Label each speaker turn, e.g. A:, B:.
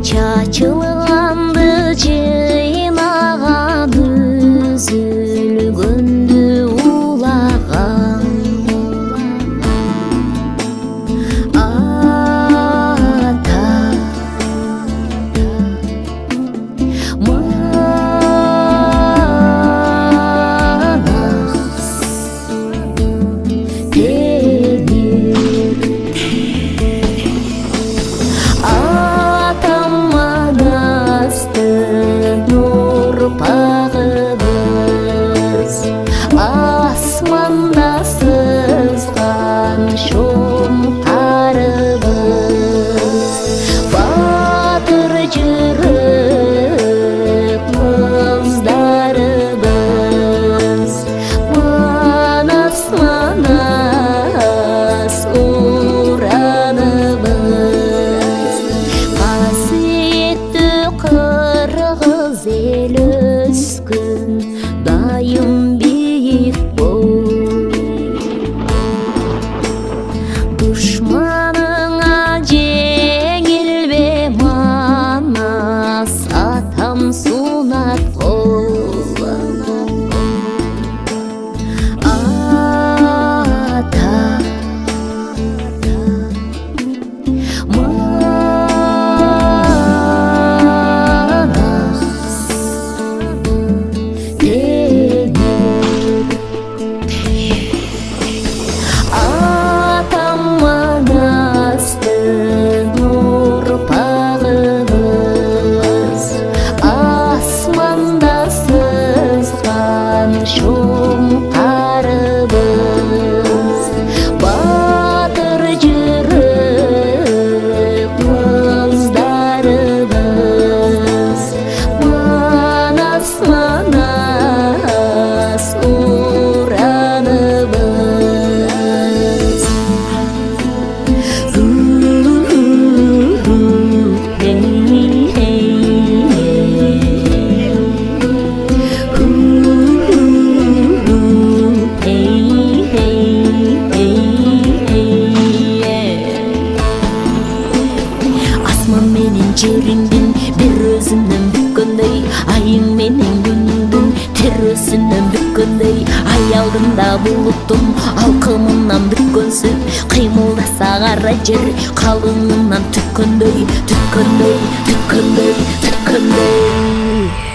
A: Чачылганды жыйнаган үзүлгөндү улаган ата манас теңир атам манастын урпагыбыз асманда сызган шоңкарыбыз батыр жырык кыздарыбыз манас манас ураныбыз касиеттүү кыргыз эл өскөн дайым бийик бол душманыңа жеңилбе манас атам сунат кол ата манас теңир атам манастын урпагыбыз асманда сызган шоңкарыбыз батыр жырык кыздарыбыз манас манас ураныбыз асман менен жериңдин бир өзүнөн бүткөндөй айың менен күнүңдүн терөсүнөн бүткөндөй аялдымда булуттун алкымынан бүткөнсүп кыймылдаса кара жер калыңынан түккөндөй түккөндөй түккөндөй түккөндөй